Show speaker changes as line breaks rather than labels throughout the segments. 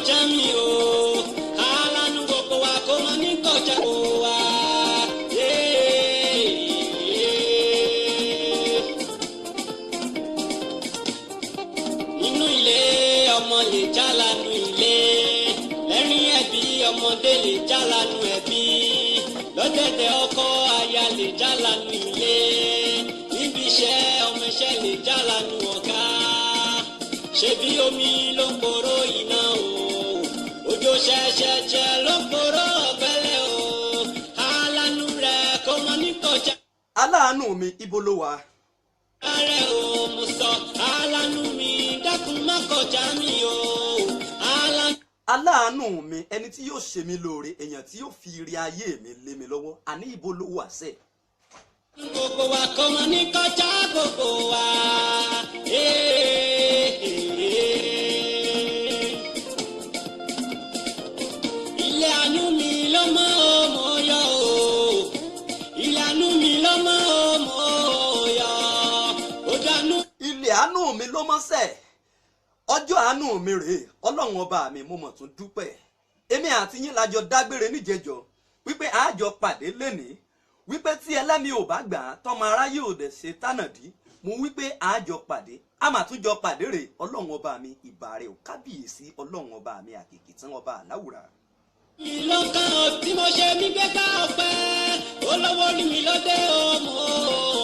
kọjá mi o alánú gbogbo wa kó má ní kọjá wa. Nínú ilé ọmọ lè jálanu ilé lẹ́rìn ẹbí ọmọdé lè jálanu ẹbí lọ́dẹ̀dẹ̀ ọkọ aya lè jálanu ilé níbi iṣẹ́ ọmọ iṣẹ́ lè jálanu ọ̀gá ṣebí omi ló ń poró iná o òjò ṣẹ̀ṣẹ̀ṣẹ̀ ló ń poró ọ̀gbẹ́lẹ̀ o alánú rẹ̀ kó mọ ní kọjá.
aláàánú mi ibo ló wà.
ààrẹ o mo sọ alánú mi dákun má kọjá mi o
aláàánú mi ẹni tí yóò ṣe mí lóore èèyàn tí yóò fi ire ayé mi lé mi lọ́wọ́ àní ibo ló wà sẹ́ẹ̀.
gbogbo wa kọ́ mọ ní kọjá gbogbo wa. ilé àánú mi ló mọ ọmọ yọ o ilé àánú mi ló mọ ọmọ yọ ó dánú.
ilé àánú mi ló mọ́ sẹ́ẹ̀ ọjọ́ àánú mi rèé ọlọ́run ọba mi mo mọ̀ tún dúpẹ́ èmi àti yín lájọ dágbére níjẹjọ wípé àjọ pàdé lénìí wípé tí ẹlẹ́mi ò bá gbà á tọ́mọ aráyé ò dẹ̀ ṣe tánàdí mo wípé àjọ pàdé a mà tún jọ pàdé rèé ọlọ́run ọba mi ìbà rẹ̀ ò kábíyèsí ọlọ́run ọba mi àkìkì tán ọba àláwùrà.
ìlọ́kàn tí mo ṣe mí gbé ká ọpẹ́ olówó ni mi lóde ọmọ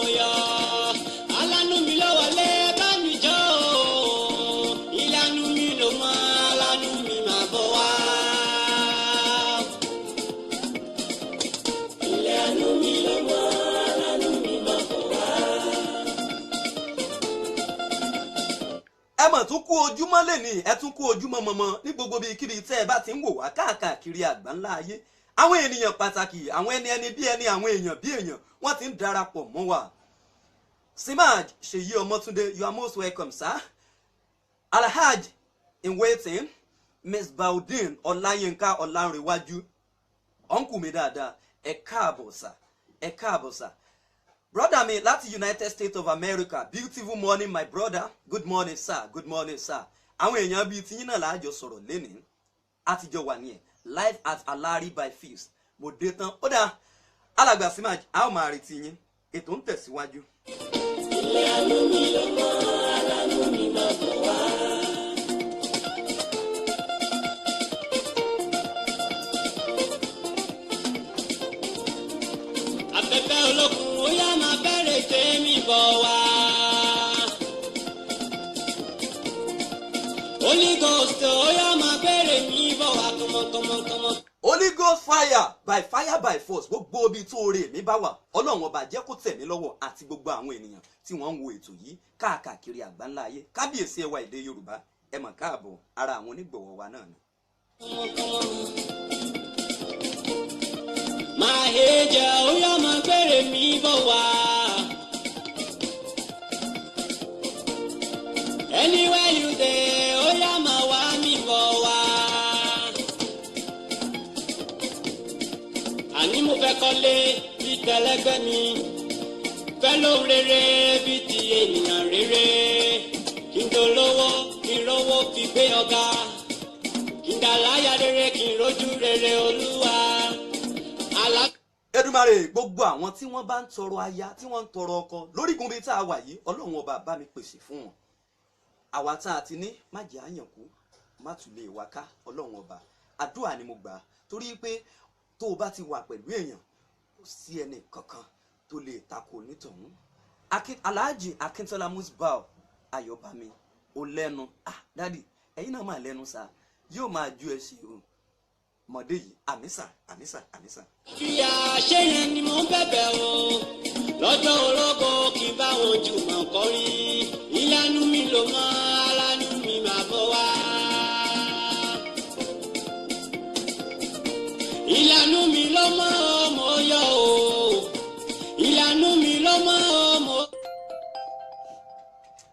ọ̀yọ́ alánú mi ló wọlé bá mi jọ ìlànà mi ló mọ alánú mi máa bọ̀ wá. ìlànà mi ló mọ alánú mi máa bọ̀ wá.
ẹ mọ̀ tún kú ojúmọ́ lẹ́ni ẹ tún kú ojúmọ́ mọ́mọ́ ní gbogbo bíi kíbi tẹ́ ẹ bá ti ń wò wá káàkiri àgbáńlá ayé àwọn ènìyàn pàtàkì àwọn ẹni bí ẹni àwọn èèyàn bí èèyàn wọ́n ti ń darapọ̀ mọ́ wa. Simaj Ṣèyí Ọmọ́túndé you are most welcome sir. Alhaj in waiting Miss Baudin Ọláyínká Ọlánrewájú ọ̀nkù mi dáadáa ẹ káàbọ̀ sà ẹ káàbọ̀ sà. Brother mi láti United States of America beautiful morning my brother good morning sir good morning sir. àwọn èèyàn bíi tiyín náà láàjọ sọ̀rọ̀ lénìí àtijọ́ wà ní ẹ̀ live at Alari by Feast mo dé tán ó dáa alàgbà Simaj a ó máa retí yín ètò ń tẹ̀síwájú.
ilé àánú mi ló mọ alánú mi máa bọ̀ wá. afẹ́fẹ́ olókun ó yá máa bẹ̀rẹ̀ tèmi bọ̀ wá. Holy Ghost ó yá máa bẹ̀rẹ̀ mi bọ̀ wá kọ́mọkọ́mọkọ́mọ.
Holy Ghost fire by force gbogbo ibi tó oore mi bá wà ọlọ́run ọba jẹ́ kó tẹ̀ mí lọ́wọ́ àti gbogbo àwọn ènìyàn tí wọ́n ń wo ètò yìí káàkiri àgbáńlá ayé kábíyèsí ẹwà èdè Yorùbá ẹ mà káàbọ̀ ara àwọn onígbọ̀wọ́ wa náà ni.
máa he jẹ́ ó yá máa bẹ̀rẹ̀ mi bọ̀ wá. anywhere you dey ó yá máa wá mi bọ̀ wá. àní mo fẹ́ kọ́lé bí tẹlẹ́gbẹ́ mi fẹ́ lóhun rere bí ti ènìyàn rere kí n dolówó kí n rówó fi gbé ọ̀gá kí n dàláyà rere kí n rójú rere Olúwa.
Èdùmàrè gbogbo àwọn tí wọ́n bá ń tọrọ aya tí wọ́n ń tọrọ ọkọ lórígun bíi tá a wà yìí ọlọ́run ọba bá mi pèsè fún wọn. àwa tá a ti ní má jẹ́ àyànkú má tún lè wá ká ọlọ́run ọba àdúrà ni mo gbà torí pé tó o bá ti wà pẹ̀lú èèyàn kò sí ẹnì kankan tó lè takò nítọ̀hún. Alhaji Akíntọ́lá Musbau Ayọ̀bámi ó lẹ́nu dádì ẹ̀yin náà máa lẹ́nu sá yóò máa ju ẹ ṣe o mọ̀dé yìí àmísà.
ìyá ṣé yẹn ni mò ń bẹ̀bẹ̀ o lọ́jọ́ orógbó kí n bá wọn jùmọ̀ kọrin ìlànà mi ló mọ alánú mi máa bọ̀ wá. ìlànà mi ló mọ ọmọ yọ o ìlànà mi ló mọ ọmọ.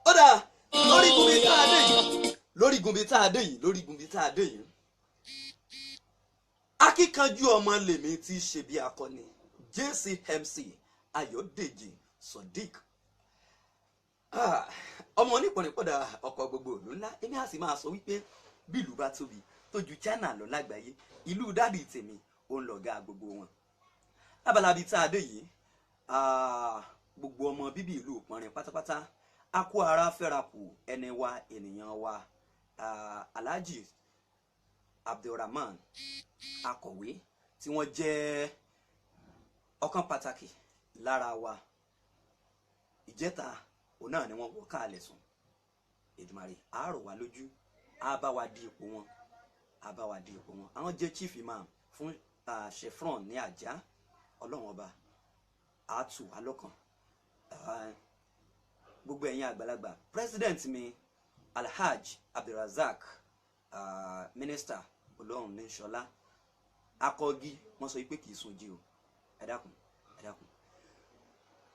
ó dà lórígun bíi tá a dé yìí akíkanjú ọmọ lèmi tí í ṣe bí akọni JCMC Ayọ̀dèjì Sodiq ọmọ onípọ̀nìpọ̀dà ọkọ̀ gbogbo òlú ńlá èmi á sì máa sọ wípé bí ìlú bá tóbi tó ju China lọ lágbàáyé ìlú dádì tèmi òun lọ̀gá gbogbo wọn. lábala bíi tá a dé yìí gbogbo ọmọ bíbí ìlú Ìpọnrin pátápátá a kó ara fẹ́ra kù ẹni wa ènìyàn wa Alhaji Abdulrahman akọ̀wé tí wọ́n jẹ́ ọ̀kan pàtàkì lára wa. ìjẹta òun náà ni wọ́n wọ́ káàlẹ̀ sùn. Èdùmàrè àárọ̀ wa lójú á bá wa di ipò wọn, á bá wa di ipò wọn. àwọn jẹ́ chief imam fún Chevron ní Àjà. Ọlọ́run ọba á tù wá lọ́kàn. gbogbo ẹ̀yin àgbàlagbà president mi Alhaji Abdulrazak minister Ọlọ́run ní Ṣọlá akọgi wọ́n sọ pé kì í sunjí o. ẹ dákun ẹ dákun.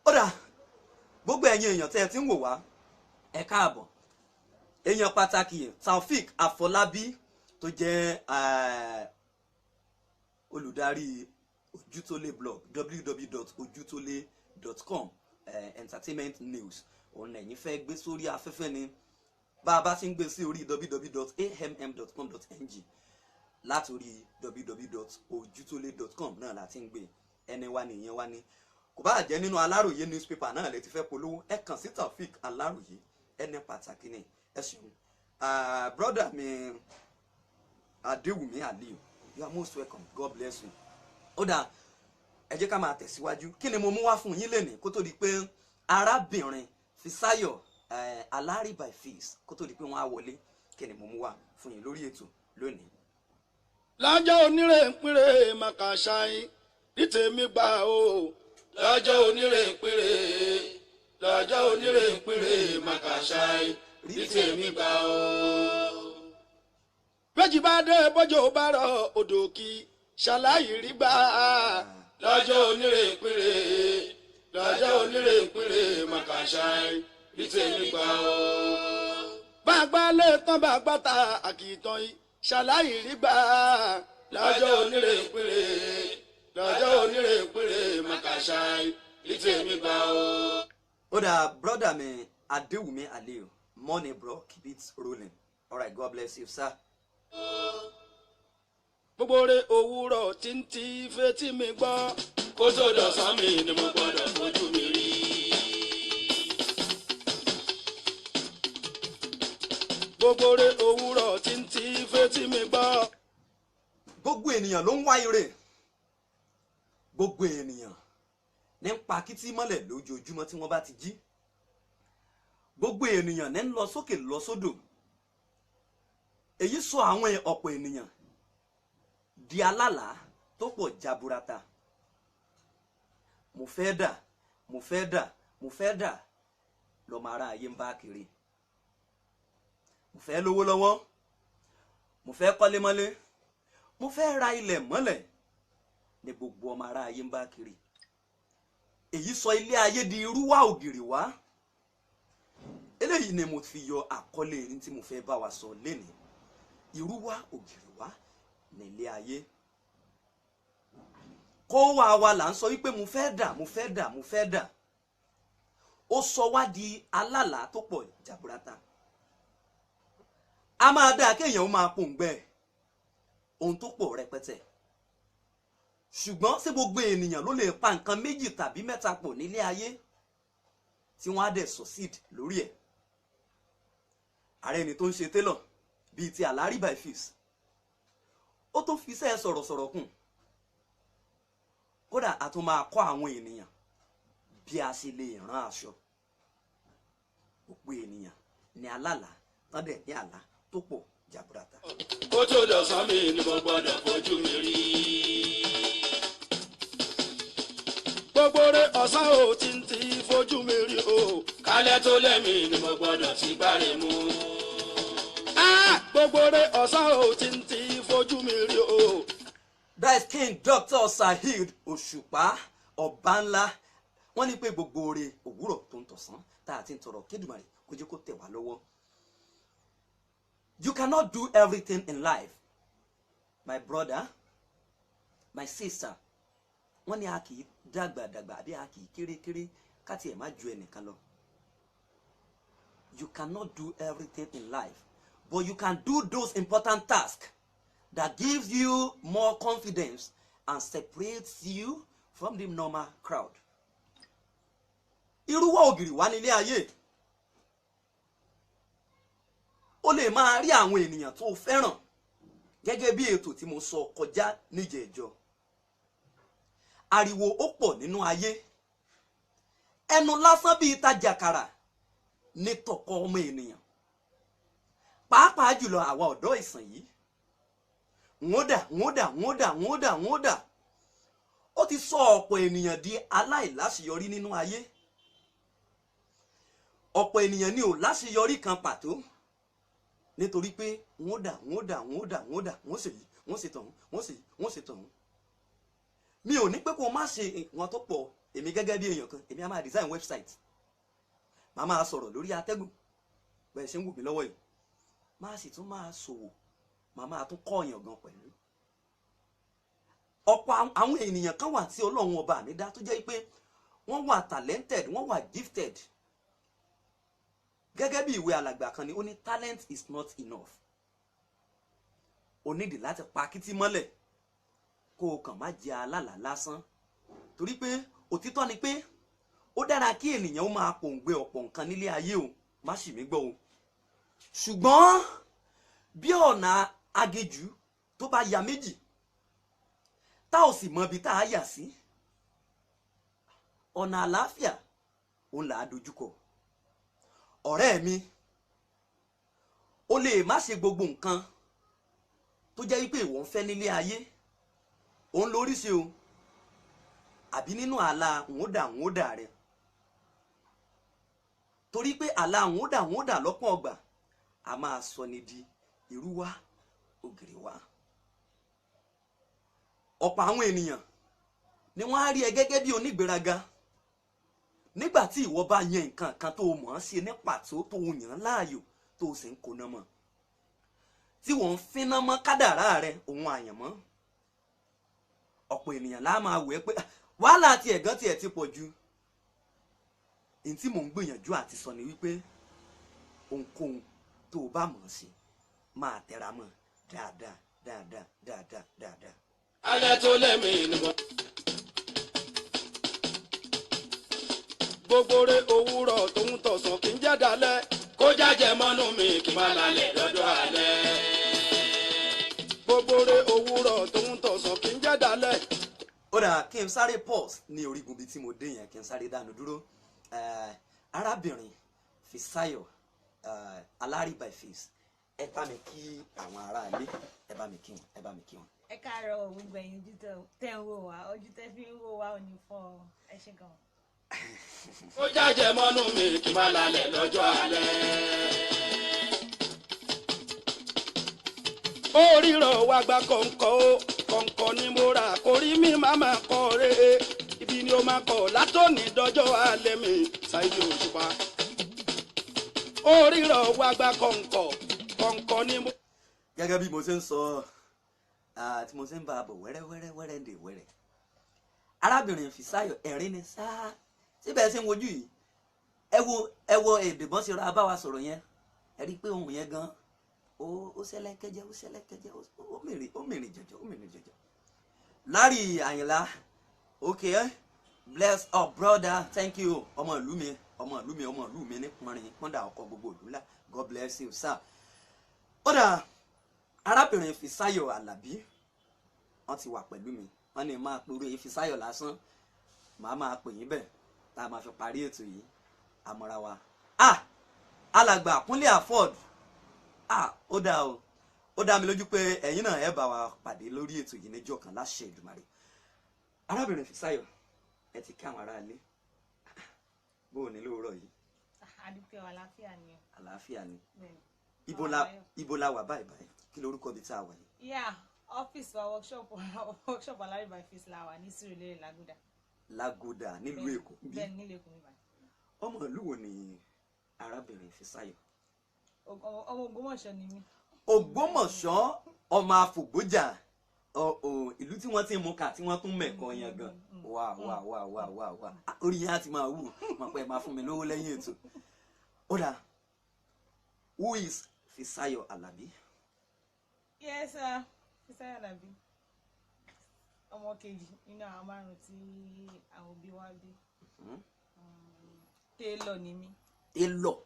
ó dà gbogbo ẹ̀yin èèyàn tẹ́ ẹ ti ń wò wá ẹ káàbọ̀. èèyàn pàtàkì Taofik Afọlábí tó jẹ́ olùdarí Ojútólé blog www.ojutole.com entertainment news òun ẹ̀yin fẹ́ gbé sórí afẹ́fẹ́ ni bá a bá ti ń gbé sí orí www.amm.com.ng láti orí www.ojutole.com náà láti ń gbé ẹni wá ní ìyẹn wá ní. kò bá jẹ́ nínú Aláròyé newspaper náà lè ti fẹ́ polówó ẹ kàn sí Taofik Aláròyé ẹni pàtàkì ni ẹ ṣeun. brother mi Adéwùmí Aliu, you are most welcome, God bless you. ó dáa ẹ jẹ́ ká máa tẹ̀síwájú. kí ni mo mú wá fún yín lénìí kó tó di pé arábìnrin Fisáyọ̀ Alárì by Face kó tó di pé wọ́n á wọlé? kí ni mo mú wá fún yín lórí ètò lónìí?
lọ́jọ́ onírè ń pínrè màkàṣáyín ní tèmi gbà o. lọ́jọ́ onírè ń pínrè lọ́jọ́ onírè ń pínrè màkàṣáyín ní tèmi gbà o. méjì bá dé bọ́jọ́ bá rọ odò kí ṣàlàyé rí gbà. lọ́jọ́ onírè ń pínrè lọ́jọ́ onírè ń pínrè màkàṣáyín ní tèmi gbà o. bá a gbá lé tán bá a gbá ta àkìtàn yìí ṣàlàyé rí gbà. lọ́jọ́ onírè ń pínrè lọ́jọ́ onírè ń pínrè màkàṣáyín ní tèmi gbà o.
ó dáa brother mi Adéwùmí Aliu, money bro, keep it rolling. All right, God bless you sir.
gbogbo rẹ̀ òwúrọ̀ tí ń ti fetí mi gbọ́ kó tó dọ̀sán mi ni mo gbọ́dọ̀ fojú mi rí. gbogbo rẹ̀ òwúrọ̀ tí ń ti fetí mi gbọ́.
gbogbo ènìyàn ló ń wá ire, gbogbo ènìyàn ní ń pa kítí mọ́lẹ̀ lójoojúmọ́ tí wọ́n bá ti jí, gbogbo ènìyàn ní ń lọ sókè lọ sódò. èyí sọ àwọn ọ̀pọ̀ ènìyàn di alálàá tó pọ̀ jaburata. mo fẹ́ dà mo fẹ́ dà mo fẹ́ dà lọ́mọ ará ayé ń bá kiri. mo fẹ́ lówó lọ́wọ́, mo fẹ́ kọ́lé mọ́lé, mo fẹ́ ra ilẹ̀ mọ́lẹ̀ ní gbogbo ọmọ ará ayé ń bá kiri. èyí sọ ilé ayé di irú wá ògiri wá. eléyìí ni mo fi yọ àkọlé ní tí mo fẹ́ bá wa sọ lénìí. irú wá ògiri wá nílé ayé. kó wa là ń sọ wípé mo fẹ́ dà mo fẹ́ dà mo fẹ́ dà. ó sọ wá di alálàá tó pọ̀ jaburata. a máa dáa kéèyàn ó máa pòǹgbẹ ohun tó pọ̀ rẹpẹtẹ. ṣùgbọ́n ṣé gbogbo ènìyàn ló lè pa nǹkan méjì tàbí mẹ́ta pọ̀ nílé ayé tí wọ́n á dẹ̀ succeed lórí ẹ̀? ààrẹ ẹni tó ń ṣe télọ̀ bíi ti Alárì by Face, ó tó fi iṣẹ́ sọ̀rọ̀sọ̀rọ̀ kùn. kódà a tún máa kọ́ àwọn ènìyàn bí a ṣe lè rán aṣọ. gbogbo ènìyàn ní alálàá tán dẹ̀ ní àlá tó pọ̀ jaburata.
kó tó dọ̀sán mi ni mo gbọ́dọ̀ fojú mi rí. gbogbo rẹ̀ ọ̀sán ò tí ń ti fojú mi rí o. kálẹ̀ tó lẹ́mí ni mo gbọ́dọ̀ ti gbáre mú. gbogbo rẹ̀ ọ̀sán ò tí ń ti fojú mi rí o.
that is King Dr. Saheed Òṣùpá Ọbànlá. wọ́n ní pé gbogbo oore òwúrọ̀ tó ń tọ̀sán tá a ti ń tọrọ kédùmarè kó jẹ́ kó tẹ̀ wá lọ́wọ́. You cannot do everything in life, my brother, my sister. wọ́n ní a kì í dàgbàdàgbà àbí a kì í kérékéré ká tiẹ̀ má ju ẹnìkan lọ. You cannot do everything in life, but you can do those important tasks that gives you more confidence and separates you from the normal crowd. Irúwọ́ ògiri wà nílé ayé. O lè máa rí àwọn ènìyàn tó fẹ́ràn gẹ́gẹ́ bí ètò tí mo sọ kọjá níjẹ̀ẹ́jọ́. Ariwo ó pọ̀ nínú ayé. Ẹnu lásán bíi tajàkàrà ní tọkọ ọmọ ènìyàn. Pàápàá jùlọ àwa ọ̀dọ́ ìsàn yìí. Wọ́n dà. Ó ti sọ ọ̀pọ̀ ènìyàn di aláìláṣeyọrí nínú ayé. Ọ̀pọ̀ ènìyàn ni ò láṣeyọrí kan pàtó. Nítorí pé wọ́n dà, wọ́n sì tọ̀hún. Mi ò ní pé kó má ṣe nǹkan tó pọ̀. Èmi gẹ́gẹ́ bí èèyàn kan, èmi á máa design website. Màá máa sọ̀rọ̀ lórí atẹ́gùn. Bẹ́ẹ̀ ṣe ń wù mí lọ́wọ́ yìí. Máa sì tún máa ṣòwò. Màá máa tún kọ́ ọ̀yàn gan pẹ̀lú. Ọ̀pọ̀ àwọn ènìyàn kan wà tí Ọlọ́run ọba mi dá tó jẹ́ pé wọ́n wà talented, wọ́n wà gifted. Gẹ́gẹ́ bí ìwé alàgbà kan ni ó ní talent is not enough. O nídìí láti pa kítí mọ́lẹ̀ kó o kàn má jẹ́ alálà lásán. Torí pé òtítọ́ ni pé ó dára kí ènìyàn ó máa pòǹgbẹ ọ̀pọ̀ nǹkan nílé ayé o, má ṣì mí gbọ́ o. Ṣùgbọ́n bí ọ̀nà agejù tó bá ya méjì tá ò sì mọ ibi tá a yà sí, ọ̀nà àlàáfíà òun là á dojúkọ. Ọ̀rẹ́ mi, o lè má ṣe gbogbo nǹkan tó jẹ́ wípé ìwọ ń fẹ́ nílé ayé. Òun lórí ṣe o. Àbí nínú àlà wọ́n dà rẹ. Torí pé àlà wọ́n dà lọ́pọ̀ ọgbà a máa sọ ni di irú wá ògiri wá. Ọ̀pọ̀ àwọn ènìyàn ni wọ́n á rí ẹ gẹ́gẹ́ bí onígbéraga nígbà tí ìwọ bá yan nǹkan kan tó mọ̀ ọ́n ṣe ní pàtó tó yàn láàyò tó sì ń kóná mọ́, tí wọ́n ń fínná mọ́ kádàrá rẹ òun àyànmọ́. Ọ̀pọ̀ ènìyàn lá máa wò ẹ́ pé wàhálà ti ẹ̀gán ti ẹ̀ ti pọ̀ jù. Èyí tí mò ń gbìyànjú àti sọ ni wípé ohunkóhun tó o bá mọ̀ ọ́n ṣe máa tẹra mọ́ dáadáa.
Alẹ́ tó lẹ́mìí ni mo. Gbogbo rẹ̀ òwúrọ̀ tó ń tọ̀sán kì í jẹ́ dalẹ̀. Kó jájẹ mọ́nú mi kì í má lálẹ́ lọ́jọ́ alẹ́. Gbogbo rẹ̀ òwúrọ̀ tó ń tọ̀sán kì í jẹ́ dalẹ̀.
Ó dà kí n sáré pause ní orígun bíi tí mo dé yẹn, kí n sáré dánu dúró. Arábìnrin Fisáyọ̀ Alárì by Face, ẹ bá mi kí àwọn ará ilé, ẹ bá mi kí wọn.
Ẹ káàárọ̀ gbogbo ẹ̀yin ojú tẹ́ ń wò wá, ojú tẹ́ fi ń wò wá ò ní fọ́. Ẹ ṣé gan.
Kó jájẹ mọ́nú mi kì í má lálẹ́ lọ́jọ́ alẹ́. Ó rírọ̀ wá gba kọ̀ǹkọ̀ ni mo rà kórí mi má máa kọ́ re. Ibi ni ó máa kọ̀ látòní dọ́jọ́ alẹ́ mi Saheed Òṣùpá. Ó rírọ̀ wá gba kọ̀ǹkọ̀ ni mo.
Gẹ́gẹ́ bí mo ṣe ń sọ tí mo ṣe ń bá a bọ̀ wẹ́rẹ́. Arábìnrin Fisáyọ̀ ẹ̀rín ni sáà. Síbẹ̀ ṣe ń wojú yìí, ẹ wo èdè bọ́n ṣe ra bá wa sọ̀rọ̀ yẹn. Ẹ rí i pé ohun yẹn gan ó ṣẹlẹ́kẹ́jẹ́ ó mìrìn jẹjẹ. Larry Àyìnlá, okay, bless up brother, thank you. Ọmọ ìlú mi ní pọ́ndà ọkọ̀ gbogbo ìlú ńlá. God bless you sir. Ó dà, arábìnrin Fisáyọ̀ Àlàbí wọ́n ti wà pẹ̀lú mi. Wọ́n ní máa pòrò Fisáyọ̀ lásán, màá máa pè yín bẹ́ẹ̀ tá a máa fi parí ètò yìí àmọ́ra wa. Alàgbà Kúnlé Afford, ó dá o, ó dá mi lójú pé ẹ̀yin náà ẹ bá wa pàdé lórí ètò yìí níjọ́ kan láṣẹ Èdùmàrè. Arábìnrin Fisáyọ̀, ẹ ti kí àwọn ará ilé bó o ní lóòrọ̀ yìí.
Adúpẹ́ àlàáfíà ni.
Àlàáfíà ni. Ibo la wà báyìí, kí lorúkọ ibi tá a wà yìí?
Ọ́fíìsì wa workshop Alárì by Face la wà ní Sùúrùlérè
Lágódà nílùú Èkó.
Bẹ́ẹ̀ nílùú Èkó mi báyìí.
Ọmọ ìlú wo ni arábìnrin Fisáyọ̀?
Ọmọ Ògbómọ̀ṣọ́ ni mí.
Ògbómọ̀ṣọ́, ọmọ Afògbójà, ìlú tí wọ́n ti mú ká tí wọ́n tún mẹ̀kọ́ yẹn gan. Wà orí yẹn á ti máa wù mọ̀ pé máa fún mi lówó lẹ́yìn ètò. Ó dà, who is Fisáyọ̀ Àlàbí?
Yes, Fisáyọ̀ Àlàbí ọmọ kejì nínú àwọn márùn tí àwọn òbí wa bí. Tailor ni mí.
Tailor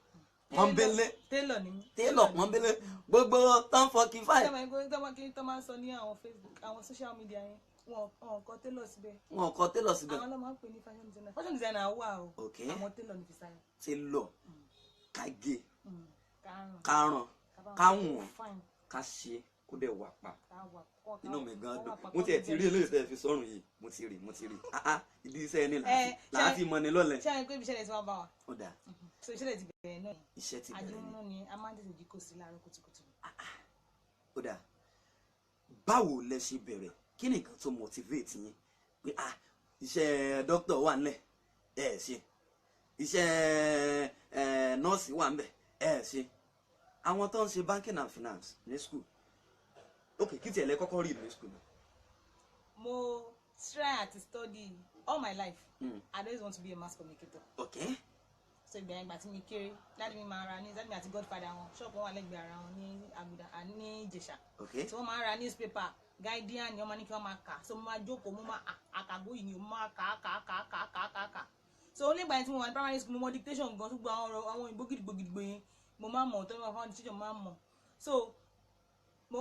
pọ́nbélé.
Tailor ni mí.
Tailor pọ́nbélé gbogbo tán 45.
Tó máa ń sọ ní àwọn Facebook àwọn social media yẹn wọn kọ tailor síbẹ̀.
Wọn kọ tailor síbẹ̀.
Àwọn ọlọ́mọ ń pè ní fashion designer. Fashion designer wà o. Àwọn tailor ní Fisáyọ̀.
Tailor kágé káràn káwọn ká ṣe kó dẹ̀ wà pa. Inú mi gan dùn mo tiẹ̀ ti rí eléyìí tẹ́ fi sọ́run yìí mo ti rí ìdí iṣẹ́ ẹni láti mọ ni lọ́lẹ̀.
ṣé àwọn ìpè ìṣẹ̀lẹ̀ tí wọ́n bá wa.
Ó dáa.
So ìṣẹ̀lẹ̀ ti bẹ̀rẹ̀ náà.
Iṣẹ́ ti bẹ̀rẹ̀
àjùmọ̀ ni a máa ń tètè jí kò sí láàárọ̀ kùtùkùtù.
Ó dáa. Báwo lẹ ṣe bẹ̀rẹ̀ kí ni nǹkan tó motivate yín pé iṣẹ́ dókítà wà nílẹ̀ ẹ ṣe iṣẹ́ nọ́ọ̀sì wà níbẹ̀ ẹ ṣe àwọn tó ń ṣe banking and finance ní school okay kí tiẹ̀ lẹ kọ́kọ́ rí ní school.
Mo try to study all my life. I always want to be a mass communicator.
Okay.
So ìgbà yẹn gbà tí mi kéré dáàdi mi máa ra ní dáàdi mi àti godfather wọn ṣọ́ọ̀bù wọn wà lẹ́gbẹ̀ẹ́ ara wọn ní Àgùdà ní Ìjẹ̀ṣà.
Okay.
So wọ́n máa ń ra newspaper Guardian ni wọ́n máa ní kí wọ́n máa kà so mo máa jókòó mo máa àkàgbó yìí ni mo máa kà. So nígbà yẹn tí mo wà ní primary school mo mọ dictation gan tó gba àwọn òyìnbó gidigbo yẹn mo máa mọ̀ tó wọ́n fọ́n teacher mo máa mọ̀. So I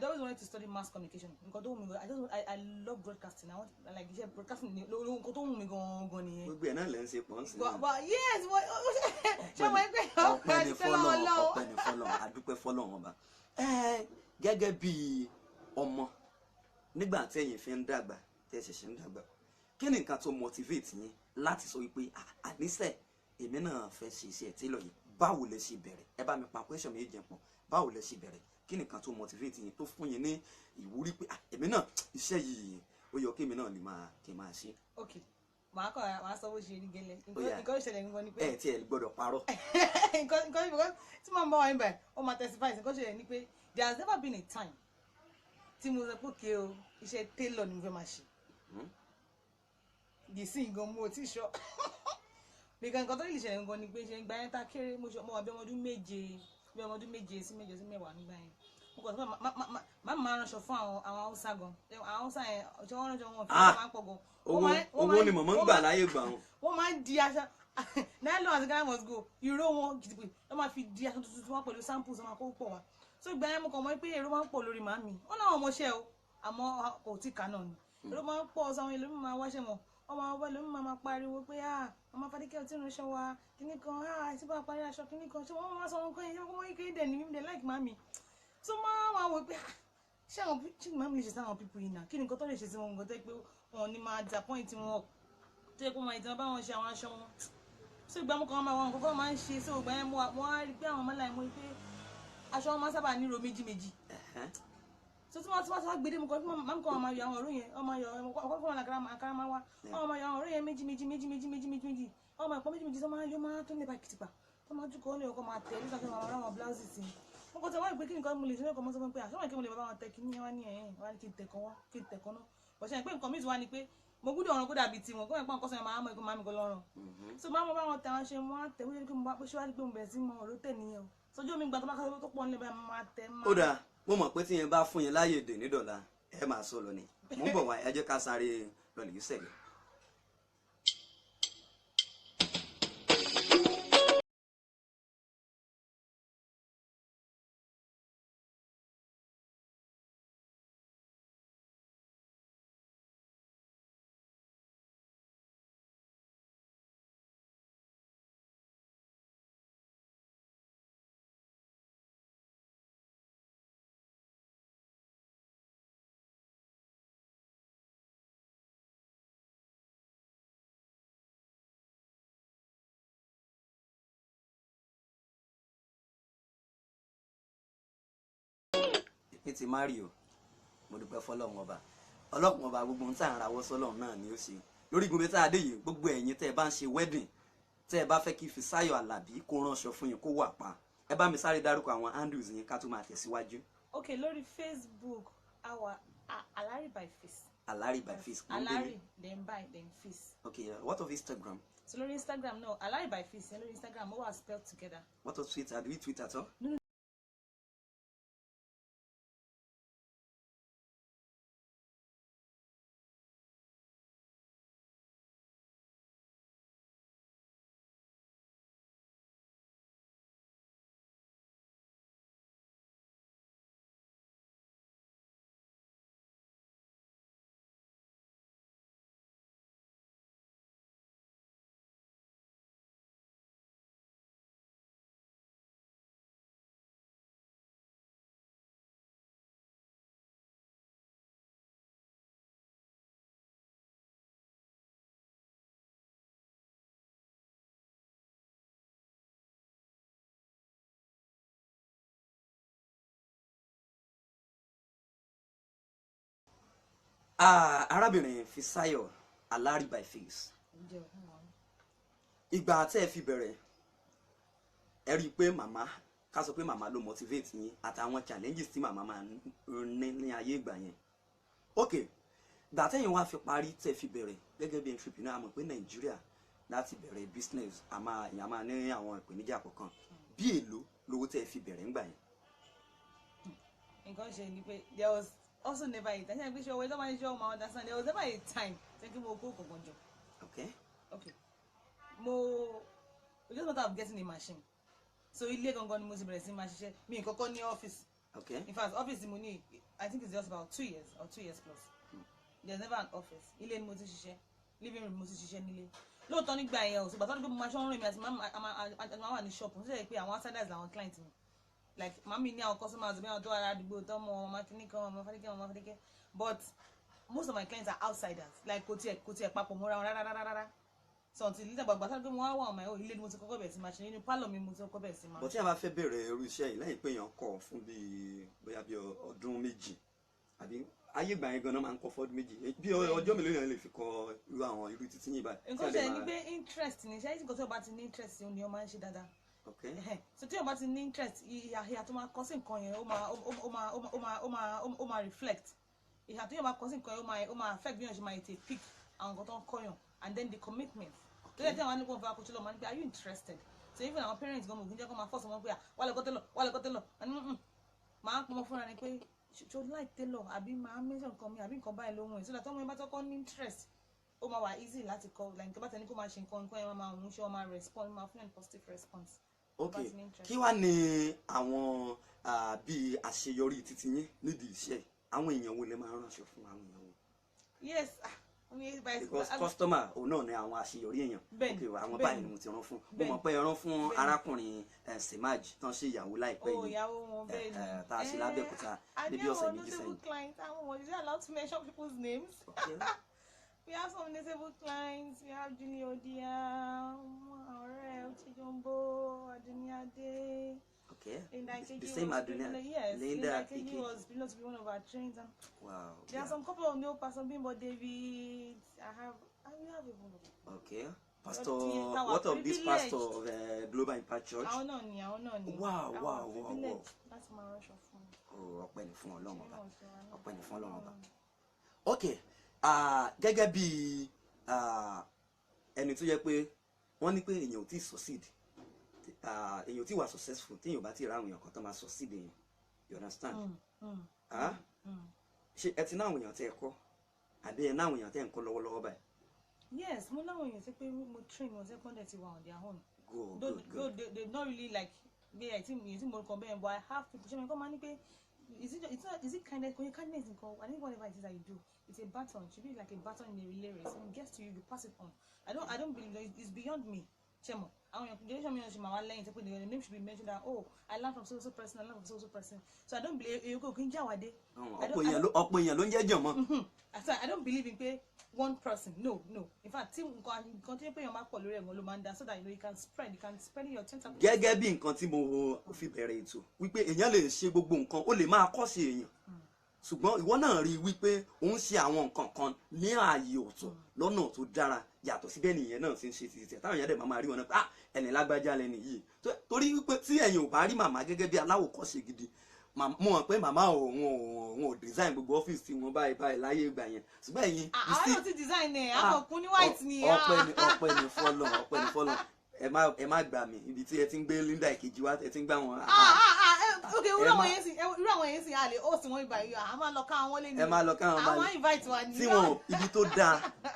always wanted to study mass communication. Nǹkan tó wù mí gan I love broadcasting. I want like iṣẹ́ broadcasting ni nǹkan tó wù mí gan ni.
Gbogbo ẹ̀ náà lẹ́ ń ṣe pọ̀ ń sìn.
Yes ṣé mo ń pè
ọpẹ́ ni fọ́lọ́run adúpẹ́ fọ́lọ́run ọba. Gẹ́gẹ́ bí ọmọ nígbà tí ẹ̀yin fi ń dàgbà tí ẹ ṣẹ̀ṣẹ̀ ń dàgbà kí ni nǹkan tó motivate yín láti sọ wípé àníṣe èmi náà fẹ́ ṣe iṣẹ́ tailor yìí báwo lẹ ṣe bẹ̀rẹ̀ ẹ bá mi pa question méjì jẹ pọ̀ báwo lẹ ṣe bẹ̀rẹ̀ kí ni nǹkan tó motivate yín tó fún yín ní ìwúrí pé èmi náà iṣẹ́ yìí ó yọ kí èmi náà lè máa ṣe.
Ok màá sọ bó ṣe rí gẹ́lẹ́ nǹkan ìṣẹ̀lẹ̀ nǹkan ni pé
ẹ tí ẹ gbọ́dọ̀ parọ́.
nǹkan tí màá bá wa ń bẹ̀ ó máa testify nǹkan ìṣẹ̀lẹ̀ ni pé there has never been a time tí mo sọ pé kí o iṣẹ́ tailor ni mo fẹ́ máa ṣe di sí nǹkan mo ti sọ nǹkan tó lè ṣẹlẹ̀ nǹkan ni pé ṣe ìgbà yẹn tá kéré mo wà bí ọmọ ọdún méje sí mẹ́wàá nígbà yẹn mo kàn sọ pé máa ránṣọ fún àwọn Haúsá gan àwọn Haúsá yẹn ọjọ́ wọn ránṣọ wọn fún máa ń pọ̀ gan.
owó ni mọ̀mọ́ ń gbà láyé gbà wọn.
wọ́n máa ń di aṣọ nylon àti Ghana must go ìró wọn gidigbo wọ́n máa fi di aṣọ tuntun wọn pẹ̀lú samples wọn máa kó pọ̀ wá so ìgbà yẹn mo kàn mọ̀ pé èrò máa ń pọ̀ lórí màmí wọn náà ọmọọṣẹ́ o àmọ́ kò tí kà náà ni èrò máa ń pọ̀ sáwọn èlòmí máa wáṣẹ́ mọ̀ ọmọ àwọn ẹlòmí máa pariwo pé ọmọ Fadékẹ́ ọtí ìránṣẹ́ wa kíní kan àti bá parí aṣọ kíní kan ṣé wọ́n máa sọ wọn kan yẹn ṣé wọ́n mọ̀ ike dẹ̀ ní mímú dẹ̀ láìkí màmí so máa wà wọ pé ṣé àwọn màmí lè ṣe sáwọn pípọ̀ yìí náà kí ni nǹkan tó lè ṣe sí wọn nǹkan tó yẹ pé wọn ní máa disappoint wọn tó yẹ kó máa ìtàn bá wọn ṣe àwọn aṣọ wọn so ìgbà mú kan máa wọn nǹkan máa ń ṣe so ìgbà yẹn mo wá rí pé àwọn ọmọ láì mọ̀ pé aṣọ wọn máa sábà níro méjì so tí wọ́n wá gbé dé mo kọ́ fún màmí kan máa yọ àwọn ọ̀rọ̀ yẹn ọmọ yọ ọkọ̀ fún wọn àkàrà máa wá ọmọ yọ àwọn ọ̀rọ̀ yẹn méjì ọmọ ẹ̀pọ̀ méjì tó máa yọ máa tó nípa kìtìpà tó máa dúkọ̀ ọ́lẹ̀ ọkọ̀ máa tẹ̀ nígbà tó máa rán àwọn bláùsì sí i mo kọ́ tẹ wá ìpè kí nǹkan mo lè ṣe lẹ́kọ̀ọ́ mọ́ sọ fún pé àṣọ ìkí mo lè bá wọn tẹ kí ní wá ní ẹ̀yìn wá ní kí n tẹ̀kọ́ náà bọ̀ṣẹ́ pé nǹkan mìíràn wá ni pé mo gbúdọ̀ ọ̀run kó dàbí tiwọn kó ẹ̀pọ̀ nǹkan sọ̀rọ̀ máa mọ ẹ̀kọ́ máa mi kọ́ lọ́rùn so máa mọ bá wọn tẹ àwọn ṣe wọn á tẹ̀ wíṣẹ́ kí mo bá pé ṣíwájú pé mo bẹ̀rẹ̀ sí mọ ọ̀rọ̀ tẹ̀ nìyẹn o sójú omi gbà tó bá kọ́ tó pọ̀ nílẹ̀ báyìí máa tẹ̀ máa.
Ó dáa mo mọ̀ pé tí yẹn bá fún yẹn láàyè dè ní dọ̀la ẹ máa sọ lọ ni mo ń bọ̀ wá ẹ jẹ́ ká sáré lọ́lẹ̀ yìí sẹ̀lẹ̀. ní ti Mario mo dúpẹ́ fọlọ́run ọba ọlọ́kùnrin ọba gbogbo ohun tí à ń rawọ́ sọ́lọ́run náà ni ó ṣe lórí gbogbo tá a dé yìí gbogbo ẹ̀yin tẹ́ ẹ bá ń ṣe wedding tẹ́ ẹ bá fẹ́ kí Fisáyọ̀ Àlàbí kó ránṣọ fún yín kó wà pa ẹ bá mi sáré dárúkọ àwọn handles yín ká tó máa tẹ̀síwájú.
ok lórí Facebook our Alari by Face.
Alari by Face.
Alari then by then Face.
Okay, what of Instagram?
So lórí Instagram no Alari by Face lórí Instagram ó wà spelled together.
What of Twitter? Do we tweet at all?
No,
arábìnrin Fisáyọ̀ Alárìbáìfíìs, ìgbà tẹ́ ẹ fi bẹ̀rẹ̀ ẹ rí i pé màmá ká sọ pé màmá ló motivate yín àtàwọn challenges tí màmá máa ní ayé ìgbà yẹn. ok gbà tẹ́yìn wá fi parí tẹ́ fi bẹ̀rẹ̀ gẹ́gẹ́ bí entrepreneur àmọ́ pé Nàìjíríà láti bẹ̀rẹ̀ business èèyàn máa ní àwọn ìpèníjà kọ̀ọ̀kan bí èlò lówó tẹ́ fi bẹ̀rẹ̀ ńgbà yẹn.
nǹkan ṣe ni pé there was also never a time ṣe pé ṣe owó ẹjọ́ máa ń ṣe ọmọ understand there was never a time ṣe kí mo kó kọ̀ọ̀kan jọ.
okay
we just matter of getting a machine so ilé gangan ni mo ti bẹ̀rẹ̀ sí máa ṣiṣẹ́ mi kọ́kọ́ ní ọ́fíìsì. In fact office mo ní I think it's just about 2 years or 2 years plus. There's never an office. Ilé ni mo ti ṣiṣẹ́, living room mo ti ṣiṣẹ́ nílé. Lóòótọ́ nígbà yẹn o ṣùgbọ́n tó ní pé mo máa ṣọ́ rìn mi àti máa wà ní shop mo sì rẹ̀ pé àwọn outsiders làwọn client mi. Like màmí ní àwọn customers bí àwọn tó ara àdúgbò tó mọ ọmọ kíníkan ọmọ fadékẹ́ but most of my clients are outsiders like kò tiẹ̀ papọ̀ mọ́ra wọn rárá. So until later gbàgbà tó ní pé mo wá wà ọmọ ẹ̀ ilé ni mo ti kọ́kọ́ bẹ̀rẹ̀ sí máa ṣe nínú pálọ̀ mi mo ti kọ́kọ́ bẹ̀rẹ̀ sí máa.
But tí a bá fẹ́ bẹ̀rẹ̀ irú iṣẹ́ yìí lẹ́yìn pé èèyàn kọ̀ fún bóyá bí ọdún méjì àbí ayé ìgbà yẹn ganan máa ń kọ́ fọ́dún méjì bí ọjọ́ mélòó yẹn lè fi kọ́ irú àwọn irú títí yìí báyìí.
nǹkan ṣe ni pé interest ni ṣáà ìsìnkú tí o bá ti ní interest ni o máa ń ṣe dáadáa. So tí o bá ti ní interest ìhà tó máa kọ sí nǹkan yẹn ó máa reflect ìhà tó yẹ máa kọ sí nǹkan yẹn ó máa affect bí wọ́n ṣe máa tètè pick àwọn nǹkan tó ń kọ́yàn and then the commitment. tó yẹ kí àwọn nípa òfin akóso lọ máa ń pè are you interested? So even our parents gan mo kì í jẹ́ kó máa force wọn pé wà lẹ́kọ́ tẹ́lọ̀ máa ń pọnmọ́ fúnra ni pé ṣo like tailor àbí máa mention nǹkan mi àbí nǹkan báyìí lóhun ẹ̀ so that ọmọ yẹn bá tọ́kọ́ ní interest ó máa wà easy láti kọ́ like nǹkan bá tẹ̀ ní kó máa ṣe nǹkan yẹn máa ń ṣe ó máa respond máa fún ẹ̀ positive response.
ok kí wàá ní àwọn bíi àṣeyọrí títí yín nídìí iṣẹ́ àwọn èèyàn wo lè máa ránṣọ fún àwọn èèyàn wo.
yes
because customer òun náà ní àwọn àṣeyọrí èèyàn ok àwọn báyìí ni mo ti rán fún mo mọ̀ pé rán fún arákùnrin Semaj tán ṣe ìyàwó láìpẹ́ yìí tá a ṣe lábẹ́òkúta níbi ọ̀sẹ̀ méjì sẹ́yìn.
àwọn ọmọ ìdílé allowed to mention people's names. We have some disabled clients. We have Junior Odia, Aurel, Chijombo, Aduniade.
Okay.
The
same Adunia.
Yes.
Linda
Ike was to be one of our trains. And
wow.
There are some couple of new person Bimbo David. We have even.
Okay. Pastor, what of this pastor of Global Impact Church? Wow.
That's my rush of fun.
Oh, ọpẹ́ ni fún Ọlọ́run ọba. Ọpẹ́ ni fún Ọlọ́run ọba. Okay. Gẹ́gẹ́ bí ẹni tó yẹ pé wọ́n ní pé èèyàn ò tí succeed èèyàn ò tí wà successful tí èèyàn bá ti ra àwọn èèyàn kan tó máa succeed èèyàn you understand? ṣé ẹ ti ní àwọn èèyàn tẹ́ ẹ kọ́ àbí ẹ ní àwọn èèyàn tẹ́ ẹ ń kọ́ lọ́wọ́lọ́wọ́ báyìí?
Yes, mo láwọn èèyàn ṣe pé mo train wọn secondary ti wà on their own.
Good.
They not really like bí ẹ tí mo kàn bẹ́ẹ̀ but I have people ṣe mi kọ́ máa ní pé is it kindness kò yẹ kindness nǹkan I think whatever it is that you do it's a baton it should be like a baton in a relay race when it gets to you you pass it on. I don't believe that it's beyond me. Chemo àwọn èèyàn generation mi náà ṣe máa wá lẹ́yìn tó pé the name should be mentioned that oh I learn from so person I learn from so person so I don't believe èyí kò kí n jáwádé.
ọ̀pọ̀ èèyàn ló ń jẹ́ jọ̀mọ́.
I don't believe in pé one person no in fact tí nǹkan tí pé èèyàn máa pọ̀ lórí ẹ̀wọ̀n ló máa ń dá so that you can spread your tentacles.
gẹ́gẹ́ bí nǹkan tí mo fi bẹ̀rẹ̀ ètò wípé èèyàn lè ṣe gbogbo nǹkan ó lè máa kọ́ sí èèyàn ṣùgbọ́n ìwọ náà rí i wípé òun ṣe àwọn nǹkan kan ní ààyè ọ̀tọ̀ lọ́nà tó dára yàtọ̀ síbẹ̀ nìyẹn náà ṣe ń ṣe títí táwọn èèyàn dẹ̀ máa rí wọn náà pé ẹni lágbájá lẹni yìí torí wípé tí ẹ̀yin ò bá rí màmá gẹ́gẹ́ bí aláwòkọ́ṣe gidi mo mọ̀ pé màmá òun ò design gbogbo ọ́fíìsì tí wọ́n báyìí láyé ìgbà yẹn ṣùgbọ́n ẹ̀yin.
àwọn náà ti design ẹ̀ àwọn òkun ní white ni.
ọpẹ́ ni fọ́lọ́run ẹ má gbà mí ibi tí ẹ ti ń gbé Linda Ìkejì wá ẹ ti ń gbà wọn.
ok irú àwọn yẹn sì a lè host wọn ibà yìí a máa lọ ká àwọn lé ní.
ẹ máa lọ ká àwọn bá
àwọn invite wa ní.
tí wọn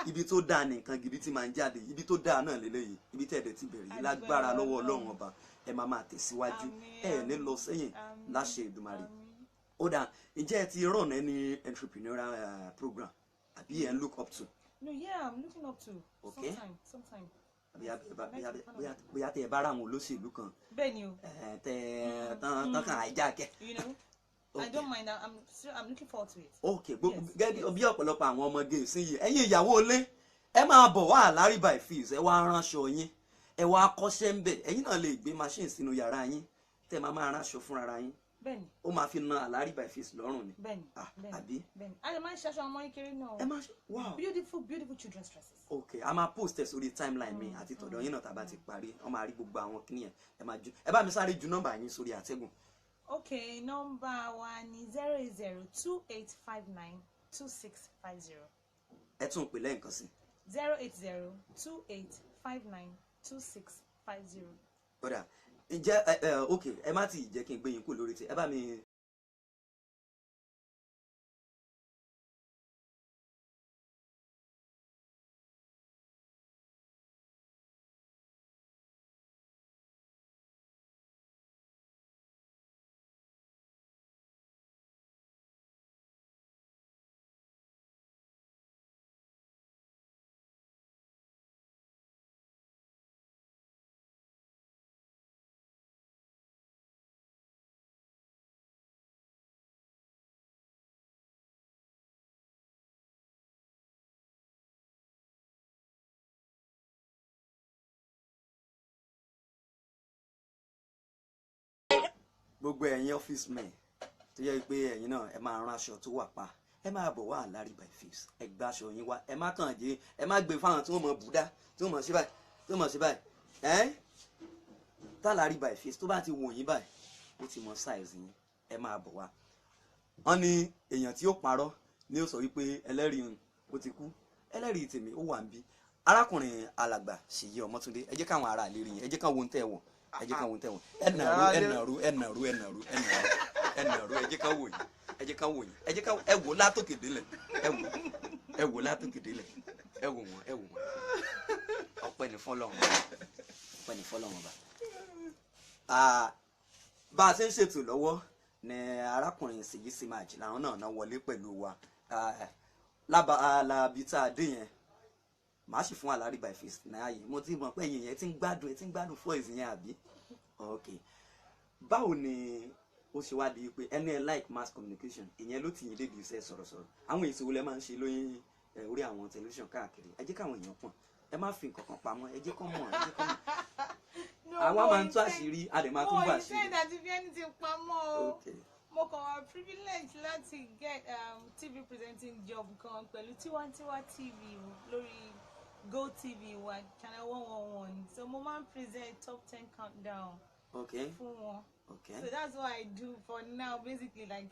ibi tó dáa nìkan gidi tí máa ń jáde ibi tó dáa náà lélẹ́yìí ibi tẹ̀dẹ̀ ti bẹ̀rẹ̀ yìí lágbára lọ́wọ́ Ọlọ́run ọba ẹ máa tẹ̀síwájú ẹ ní lọ sẹ́yìn láṣẹ Èdùmàrè. ó dà ǹjẹ́ ẹ ti run any entrepreneurial program àbí ẹ ń look up to?
No, yeah, I'm looking up to.
Okay.
Sometime.
bóyá tẹ ẹ bá ra àwọn olóṣèlú kan
bẹ́ẹ̀ni o
tán kàn áìjà kẹ.
You know, I don't mind. I'm looking forward to it.
Okay, gẹ́gẹ́ bí ọ̀pọ̀lọpọ̀ àwọn ọmọge ìsinyìí ẹ̀yin ìyàwó ilé ẹ máa bọ̀ wá Alárìbáìfíìs ẹ wá ránṣọ yín ẹ wá kọ́ṣẹ́ ń bẹ̀ ẹ̀yin náà lè gbé machine sínú yàrá yín tẹ́ máa ránṣọ fúnra yín
bẹ́ẹ̀ni
ó máa fi na Alari by Face lọ́rùn ni.
bẹ́ẹ̀ni
àbí.
bẹ́ẹ̀ni a lè máa ń ṣaṣọ ọmọ kékeré náà.
ẹ máa ṣe wow.
beautiful children's dresses.
ok a máa post ẹ sórí timeline mi àti tọ̀dọ̀ yín náà tá a bá ti parí wọ́n máa rí gbogbo àwọn kìnìyàn ẹ bá mi sáré ju nọ́mbà yín sórí àtẹ́gùn.
ok nọ́mbà wa ni 08028592650.
ẹ tún pè lẹ́yìn kan sí.
08028592650.
kódà ǹjẹ́ ok ẹ má ti jẹ́ kí n gbé yín kú lórí ti ẹ bá mi. gbogbo ẹ̀yin ọ́fíìsì men tó yẹ pé ẹ̀yin náà ẹ máa rán aṣọ tó wà pa ẹ máa bọ̀ wá Alari by Face ẹ gbá aṣọ yín wá ẹ má kàn jẹ́ ẹ má gbé fáwọn tí wọ́n mọ̀ bùdá tí wọ́n mọ̀ sí báyìí tí wọ́n mọ̀ sí báyìí tá Alari by Face tó bá ti wò yín báyìí ó ti mọ size yín ẹ máa bọ̀ wá. wọ́n ní èèyàn tí ó parọ́ ni ó sọ wípé ẹlẹ́rìí ó ti kú ẹlẹ́rìí tèmi ó wà ń bí arákùnrin alàgbà Ṣèyí Ọmọ́túndé ẹ jẹ́ káwọn ará ìlérí yín ẹ jẹ́ káwọn ohun tẹ́ wọ̀n ẹ jẹ́ ká wò tẹ̀wọ̀n ẹ nàró ẹ jẹ́ ká wò yín ẹ jẹ́ ká wò yín ẹ jẹ́ ká ẹ wò látòkè délẹ̀ ẹ wò látòkè délẹ̀ ẹ wò wọ́n ọpẹ́ ní fọ́lọ́run ọba. bá a ṣe ń ṣètò lọ́wọ́ ni arákùnrin Ṣèyí Simaji làwọn náà wọlé pẹ̀lú wa lábàbí tá a dé yẹn màá sì fún Alari by Face náà yìí mo ti mọ̀ pé ẹ̀yin yẹn ti ń gbádùn voice yẹn àbí ok báwo ni ó ṣe wá di pé ẹni ẹ like mass communication ìyẹn ló ti yín débi iṣẹ́ sọ̀rọ̀sọ̀rọ̀ àwọn èso lẹ máa ń ṣe lóyún orí àwọn tẹlifíṣàn káàkiri ẹ jẹ́ káwọn èèyàn pọ̀n ẹ má fi nǹkan kan pamọ́ ẹ jẹ́ kọ́ mọ̀ ẹ jẹ́ kọ́ mọ̀ àwa máa ń tú àṣírí a dẹ̀ máa tún bọ̀ àṣírí.
mo ìṣe ìdájí bí ẹni ti pamọ́ o mo kàn wá privilege láti get TV presenting job kan pẹ̀lú Tiwantiwa TV lórí GoTV wa channel 111 so mo máa ń present top 10 countdown fún wọn so that's what I do for now basically like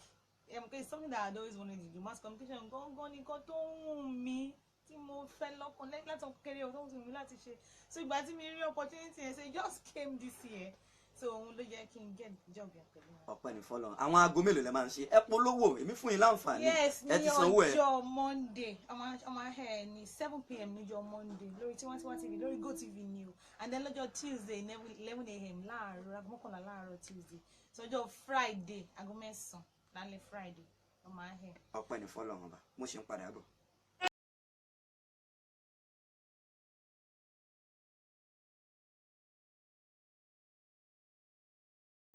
it's something that I'd always wanted to do mass communication gangan nìkan tó ń wù mí tí mo fẹ́ lọ́kàn láti kéré ọ̀tọ̀ tó ń wù mí láti ṣe so ìgbà tí mi rí opportunity yẹn so it just came this year so òun ló jẹ́ kí n get job yẹn pẹ̀lú wọn.
ọpẹ́ ní fọ́lọ́run àwọn aago mélòó lẹ máa ń ṣe ẹ polówó èmi fún yín láǹfààní ẹ ti sanwó ẹ.
yes ní ọjọ́ Monday ọmọ ẹ ní 7 p.m. níjọ́ Monday lórí Tiwantiwa TV lórí GoTV ni o and then lọ́jọ́ Tuesday 11 a.m. láàárọ̀ aago mọ́kànlá láàárọ̀ Tuesday sọjọ́ Friday aago 9 lálẹ́ Friday ọmọ ẹ.
ọpẹ́ ní fọ́lọ́run ọba mo ṣe ń padà bọ̀.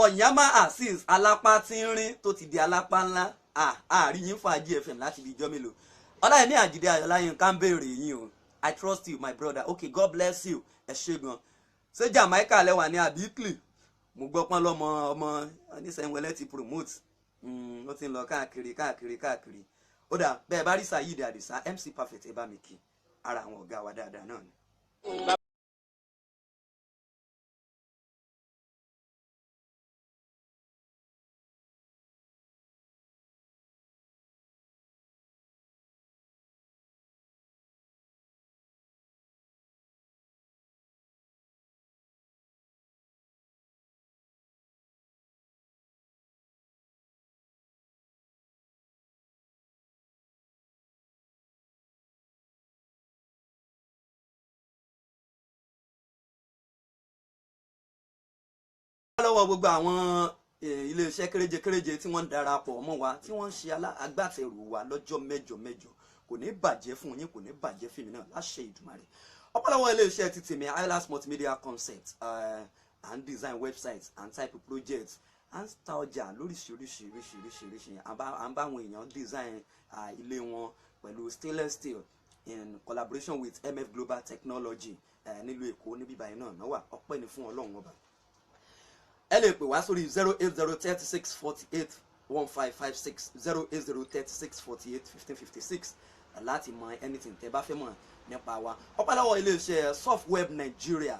Ọ̀yàmá Azeez alápá tínrín tó ti di alápá ńlá àárín yín fàájì FM láti di ijọ́ mélòó Ọláyẹmí Àjídé Ayọ̀láyìn ká ń béèrè yín o I trust you my brother okay God bless you ẹ ṣé gan ṣé Jamaica lẹ́wà ní àbí Italy mo gbọ́ pọ́n lọ́mọ ọmọ oníṣẹ́wẹ́lẹ́ ti promote ó ti ń lọ káàkiri ó dà bẹ́ẹ̀ bá rí Saheed Àdìsá MC Perfect ẹ bá mi kí ara àwọn ọ̀gá wa dáadáa náà ni. lọ́wọ́ gbogbo àwọn iléeṣẹ́ kéréje tí wọ́n ń darapọ̀ mọ́ wa tí wọ́n ń ṣe agbátẹrù wa lọ́jọ́ mẹ́jọ kò ní bàjẹ́ fún yín kò ní bàjẹ́ fún mi náà láṣẹ Ìdùmarè ọ̀pọ̀lọpọ̀ iléeṣẹ́ ti tèmi Islas Multimedia Concept and design websites and type projects and ta ọjà lóríṣiríṣi à ń bá àwọn èèyàn design ilé wọn pẹ̀lú stainless steel in collaboration with MF Global Technology nílùú Èkó níbí báyìí náà wà ọpẹ́ ni fún Ọlọ́run ọba. ẹ lè pè wá sórí 08036481556 08036481556 láti mọ anything tẹ́ bá fẹ́ mọ̀ nípa wa. ọpẹ́lọ́wọ́ iléeṣẹ́ Softweb Nigeria,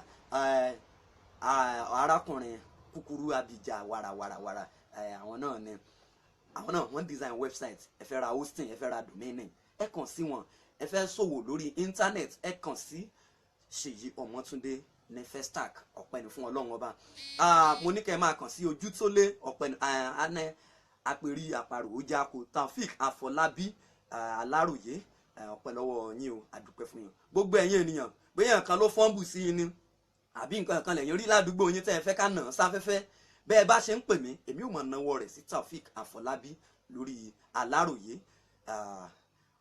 arákùnrin kúkúrú abija wàràwàràwàrà, àwọn náà wọ́n design website. ẹ fẹ́ ra hosting, ẹ fẹ́ ra domain name, ẹ kàn sí wọn. ẹ fẹ́ ṣòwò lórí internet, ẹ kàn sí Ṣèyí Ọmọ́túndé ní Festac. ọpẹ́ ni fún Ọlọ́run ọba. mo ní kẹ́ ẹ máa kàn sí Ojútólé, ọpẹ́ ni anẹ apẹ̀rí àparò Ojáko, Taofik Afọlábí Aláròyé, ọpẹ́ lọ́wọ́ yín o, àdúpẹ́ fún yín. gbogbo ẹ̀yin ènìyàn, bóyá nǹkan ló fọ́nbù sí yín ni àbí nǹkan kan lẹ́yìn rí ládùúgbò yín tẹ́ ẹ fẹ́ ká nà án sáfẹ́fẹ́, bẹ́ẹ̀ bá ṣe ń pè mí, èmi ò mọ̀ náwó rẹ̀ sí Taofik Afọlábí lórí Aláròyé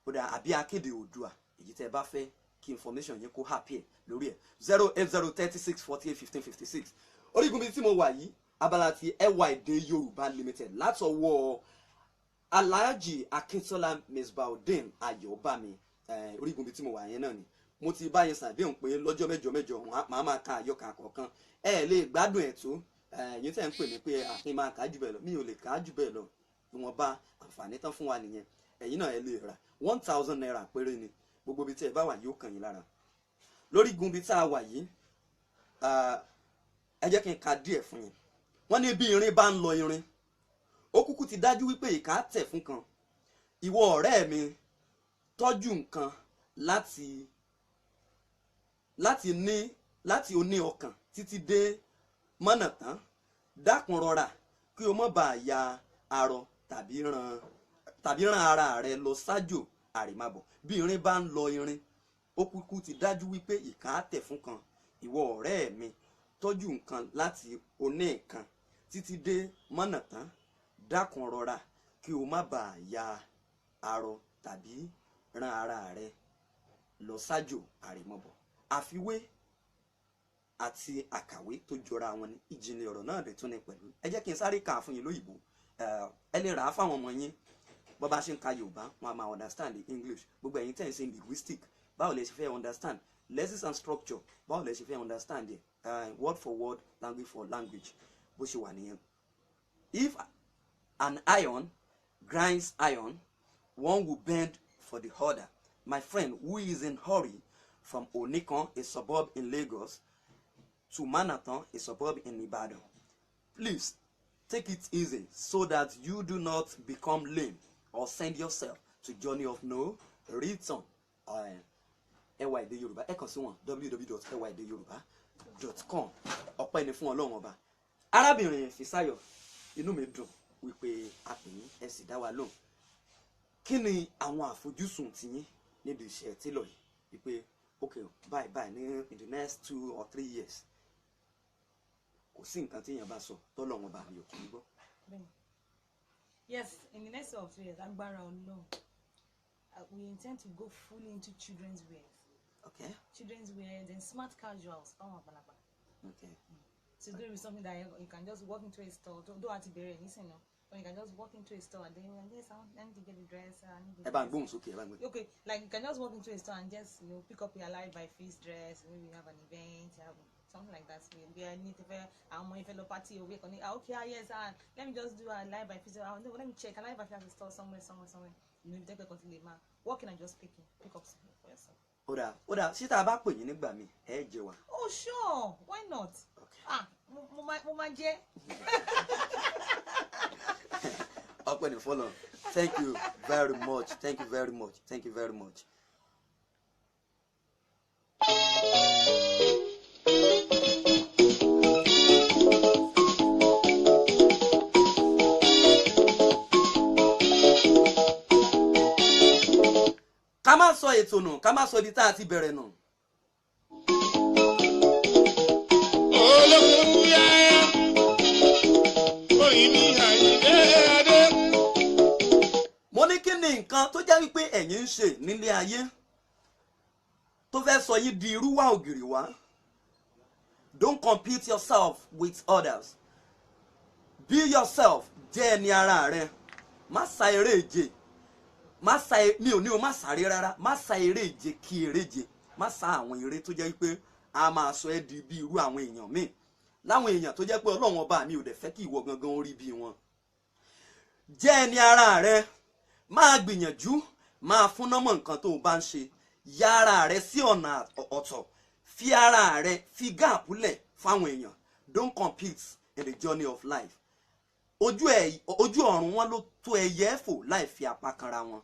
àbí Akéde Oòduà, èyí tẹ́ ẹ bá fẹ́ kí information yẹn kó happy ẹ̀ lórí ẹ̀ 08036481556. orígun bíi tí mo wà yìí, abala ti ẹwà èdè Yorùbá Limited látọwọ́ Alhaji Akíntola Misbaudeen Ayọ̀bámi. orígun bíi tí mo wà yẹn náà ni mo ti bá yẹn ṣàdéhùn pé lọ́jọ́ mẹ́jọ màá máa ka àyọkà kọ̀ọ̀kan. ẹ lè gbádùn ẹ̀ tó yín tẹ́ ń pè mí pé àfin máa kà á jù bẹ́ẹ̀ lọ, mi ò lè kà á jù bẹ́ẹ̀ lọ. ìwọ̀nba àǹfààní tán fún wa nìyẹn. ẹ̀yin náà ẹ lè rà 1000 naira péré ni, gbogbo ibi tí ẹ bá wà yóò kàn yín lára. lórí gun ibi tá a wà yìí, ẹ jẹ́ kí n ka díẹ̀ fún yín. wọ́n ní bí irin bá ń lọ irin, ó kúkú ti dájú wípé ìka tẹ̀ fún kan. ìwọ ọ̀rẹ́ mi, tọ́jú nǹkan láti oní ọkàn títí dé mọ́nà tán. dákun rọra kí o má bàa ya arọ tàbí rán ara rẹ lọ sájò àrèmábọ̀. bí irin bá ń lọ irin, ó kúkú ti dájú wípé ìka tẹ̀ fún kan. ìwọ ọ̀rẹ́ mi, tọ́jú nǹkan láti oní nǹkan títí dé mọ́nà tán. dákun rọra kí o má bàa ya arọ tàbí rán ara rẹ lọ sájò àrèmábọ̀. àfiwé àti àkàwé tó jọra wọn ní ìjìnlẹ̀ ọ̀rọ̀ náà dẹ̀ tún ní pẹ̀lú. ẹ jẹ́ kí n sáré kà á fún yín lóyìnbó. ẹ lè rà á fáwọn ọmọ yín, bó bá ṣe ń ka Yorùbá wọn a máa understand the English. gbogbo ẹ̀yin tẹ̀ ń ṣe linguistic, báwo lẹ ṣe fẹ́ understand lexis and structure, báwo lẹ ṣe fẹ́ understand it, word for word, language for language, bó ṣe wà nìyẹn. If an iron grinds iron, one will bend for the other. My friend who is in hurry from Onikan, a suburb in Lagos, to Manhattan, a suburb in Ibadan, please take it easy so that you do not become lame or send yourself to journey of no return. ẹwà èdè Yorùbá, ẹ kàn sí wọn www.ewaedeyoruba.com. ọpẹ́ ni fún Ọlọ́run ọba. arábìnrin Fisáyọ̀, inú mi dùn wípé a pè yín, ẹ sì dá wa lóhùn. kí ni àwọn àfojúsùn tiyín níbi iṣẹ́ télọ̀ yìí, wípé okay bye ní in the next 2 or 3 years? kò sí nǹkan tí èèyàn bá sọ tọ́lọ́run ọba mi ò kì í gbọ́.
Yes, in the next 2 years, agbára Ọlọ́run, we intend to go fully into children's wear.
Okay.
Children's wear, then smart casuals.
Okay.
So it's going to be something that you can just walk into a store. Don't have to bury anything, no. But you can just walk into a store and then yes, I need to get a dress. Okay, like you can just walk into a store and just pick up your Live by Face dress. Maybe you have an event, you have something like that. Maybe I need to wear a fellow party or week on it. Okay, yes, let me just do a Live by Face. Let me check a Live by Face store somewhere. You take a continue, man. Walking and just pick up something for yourself.
Oda, ṣé tá a bá pè yín nígbà mi ẹ jẹ wa?
Oh sure, why not? Okay. Mo máa jẹ.
Ọpẹ́ ni fọ́lọ́run. Thank you very much. Thank you very much. Thank you very much. Ká má sọ ètò nù, ká má sọ ibi tá a ti bẹ̀rẹ̀ nù. Mo ní kí ni nǹkan tó jẹ́ wípé ẹ̀yin ń ṣe nílé ayé tó fẹ́ sọ yín di irú wá ògiri wá? Don't compete yourself with others. Be yourself. Jẹ́ ẹni ara rẹ. Má sa eré ìje. Mi ò ní o má sáré rárá. Má sa eré ìje kí eré je. Má sa àwọn eré tó jẹ́ wípé a máa sọ ẹ́ di bí irú àwọn èèyàn míì. láwọn èèyàn tó jẹ́ pé ọlọ́run ọba mi ò dẹ̀ fẹ́ kí ìwọ gangan orí bí wọn. jẹ́ ẹni ara rẹ, máa gbìyànjú máa fúnná mọ́ nǹkan tó o bá ń ṣe, ya ara rẹ sí ọ̀nà ọ̀tọ̀, fi ara rẹ fi gáàpù lẹ̀ fáwọn èèyàn. Don't compete in the journey of life. Ojú ọ̀run wọn ló tó ẹyẹ fò láì fi apá kanra wọn.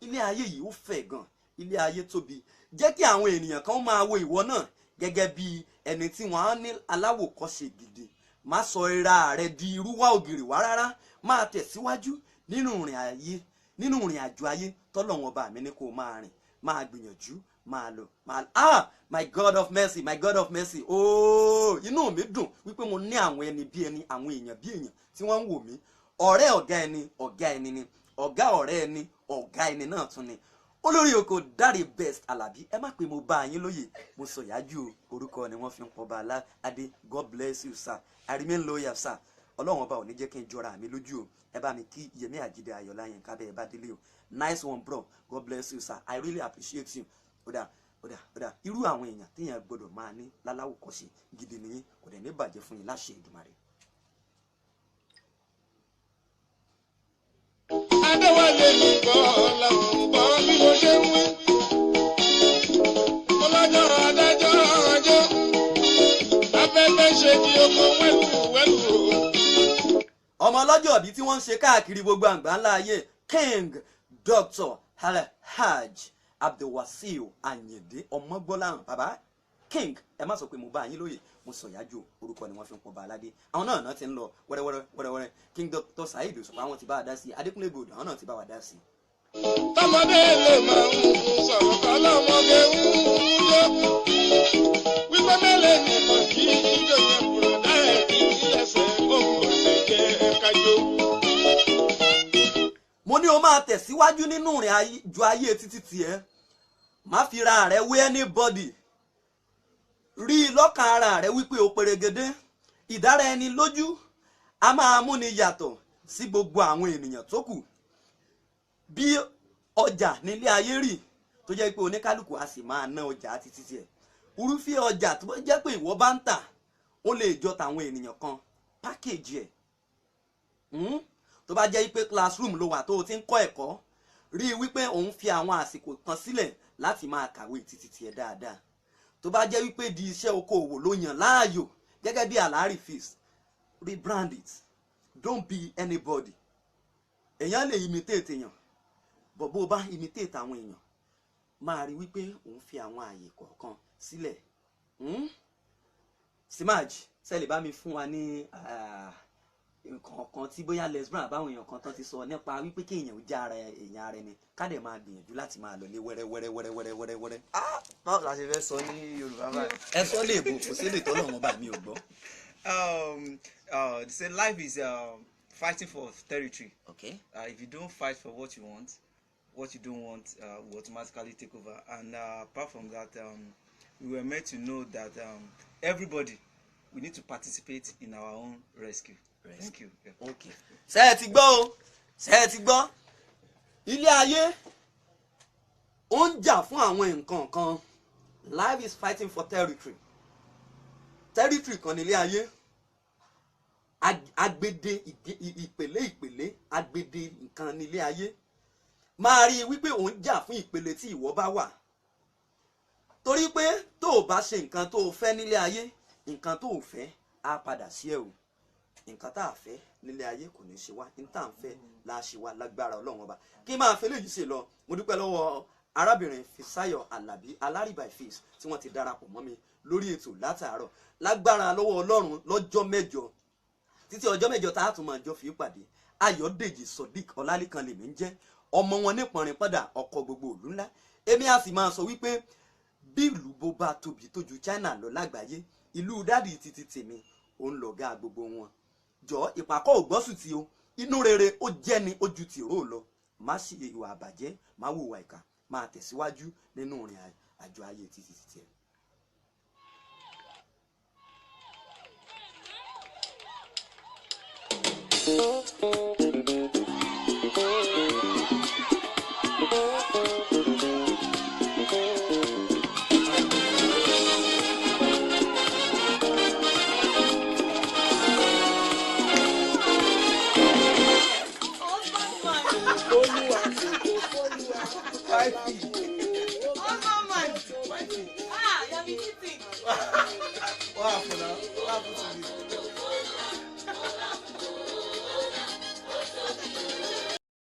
Ilé ayé yìí ó fẹ̀ gan, ilé ayé tóbi. Jẹ́ kí àwọn ènìyàn kan máa wo ìwọ náà gẹ́gẹ́ bí ẹni tí wọ́n á ní aláwòkọ́ṣe gidi. Má sọ ara rẹ di irúwá ògiri wá rárá, máa tẹ̀síwájú nínú ìrìn àjò ayé tọ́lọ́run ọba mi ní kó máa rìn. Máa gbìyànjú máa lọ my God of mercy, my God of mercy, inú mi dùn wípé mo ní àwọn ẹni bí ẹni, àwọn èèyàn bí èèyàn tí wọ́n ń wò mí. Ọ̀rẹ́ ọ̀gá ẹni ni, ọ̀gá ọ̀rẹ́ ẹni ọ̀gá ẹni náà tún ni. Olórí oko Dáre Best Àlàbí, ẹ má pé mo bá yín lóye, mo sọ yájú orúkọ ni wọ́n fi ń pọba aládé. God bless you sir, I remain loyal sir. Ọlọ́run ọba ò ní jẹ́ kí n jọra mi lójú o. Ẹ bá mi kí Yẹmí Àjídé Ayọ̀lá yẹn kábẹ́ ẹ bá délé o. Nice one bro, God bless you sir, I really appreciate you. Oda irú àwọn èèyàn téèyàn gbọdọ̀ máa ní láláwòkọ́ṣe gidi nìyí, kò dẹ̀ ní bàjẹ́ fún yín láṣẹ Èdùmàrè.
Adéwálé ló gbọ́ làwọn gbọ́ bí mo ṣe ń wí. Ọlọ́jọ́ adájọ́ ọjọ́ afẹ́fẹ́ ṣe di oko wẹ́lú.
Ọmọ ọlọ́jọ́ bí tí wọ́n ń ṣe káàkiri gbogbo àgbáńlá ayé, King Dr. Alhaji Abdulwasiu Ayinde Ọmọgbọ́láhàn. Bàbá King, ẹ má sọ pé mo bá yín lóye, mo sọ yájú orúkọ ni wọ́n fi ń pọba aládé. Àwọn náà ti ń lọ wẹ́rẹ́wẹ́rẹ́. King Dr. Saheed Òṣùpá àwọn ti bá wa dá sí, Adékúnlé Gold àwọn náà ti bá wa dá sí.
Tọmọdé lè máa ń sọ̀rọ̀ kọ́lọ́mọge ń jó. Wípé mẹ́lẹ̀ nìkan kí ijó yẹn bùrọ̀dá ẹ̀ kí ẹsẹ̀ òun ò sì jẹ́ kájó.
Mo ní o máa tẹ̀síwájú nínú ìrìn àjò ayé títí tiẹ̀. Má fi ra rẹ wé anybody. Rí lọ́kàn ara rẹ wípé o perégedé. Ìdára ẹni lójú a máa múni yàtọ̀ sí gbogbo àwọn ènìyàn tó kù. Bí ọjà nílé ayé rí tó jẹ́ pé oníkálùkù a sì máa ná ọjà títí tiẹ̀. Irúfẹ́ ọjà tó jẹ́ pé ìwọ bá ń tà ó lè jọ tàwọn ènìyàn kan pákéjì ẹ̀. Tó bá jẹ́ wípé classroom ló wà tó o ti ń kọ́ ẹ̀kọ́, rí wípé òun fi àwọn àsìkò kan sílẹ̀ láti máa kàwé títí tiẹ̀ dáadáa. Tó bá jẹ́ wípé di iṣẹ́ okòwò ló yàn láàyò gẹ́gẹ́ bí Alhaji Fees, rebrand it. Don't be anybody. Èèyàn lè imitate èèyàn, bó bá imitate àwọn èèyàn máa rí wípé òun fi àwọn àyè kọ̀ọ̀kan sílẹ̀. Simaj, ṣé lè bá mi fún wa ní nǹkan kan tí bóyá lesbian àbáwọn èèyàn kan tán ti sọ nípa wípé kí èèyàn já ara èèyàn ara ẹni ká dẹ̀ máa gbìyànjú láti máa lọ ní wẹ́rẹ́wẹ́rẹ́.
Báwo la ṣe fẹ́ sọ ní Yorùbá báyìí?
Ẹ sọ lè bò kò sí lè tọ́lọ̀ wọn bá mi ò gbọ́.
They say life is fighting for territory.
Okay.
If you don't fight for what you don't want will automatically take over. And apart from that, we were made to know that everybody, we need to participate in our own rescue. Yeah.
Okay. Ṣé ẹ ti gbọ́? Ilé ayé ó ń jà fún àwọn nǹkan kan. Life is fighting for territory. Territory kan nílé ayé. Agbede ìpele agbede nǹkan nílé ayé. Máa rí wípé ó ń jà fún ìpele tí ìwọ bá wà. Torí pé tó o bá ṣe nǹkan tó o fẹ́ nílé ayé, nǹkan tó o fẹ́ á padà sí ẹ o. Nǹkan tá a fẹ́ nílé ayé kò ní ṣe wá, ní tá à ń fẹ́ la ṣe wá lágbára Ọlọ́run ọba. Kí máa fẹ́ léyìí ṣe lọ, mo dúpẹ́ lọ́wọ́ arábìnrin Fisáyọ̀ Àlàbí Alárìbá Fees tí wọ́n ti darapọ̀ mọ́ mi lórí ètò látàárọ̀. Lágbára lọ́wọ́ Ọlọ́run lọ́jọ́ mẹ́jọ títí ọjọ́ mẹ́jọ tá a tún máa jọ fi pàdé. Ayọ̀dèjì Sodiq Ọlálékan lèmi ń jẹ́, ọmọ wọn nípọnrin padà ọkọ̀ gbogbo ìlú ńlá. Èmi á sì máa sọ wípé bí ìlú bó bá tóbi tó ju China lọ lágbàáyé, ìlú dádì títí tèmi òun lọ̀gá gbogbo wọn. Jọ ìpàkọ́ ògbọ́sùn tí o, inú rere ó jẹ́ ni ojú tìró lọ. Má ṣe ìwà àbàjẹ́, má hùwà ìkà, máa tẹ̀síwájú nínú ìrìn àjò ayé títí tiẹ̀.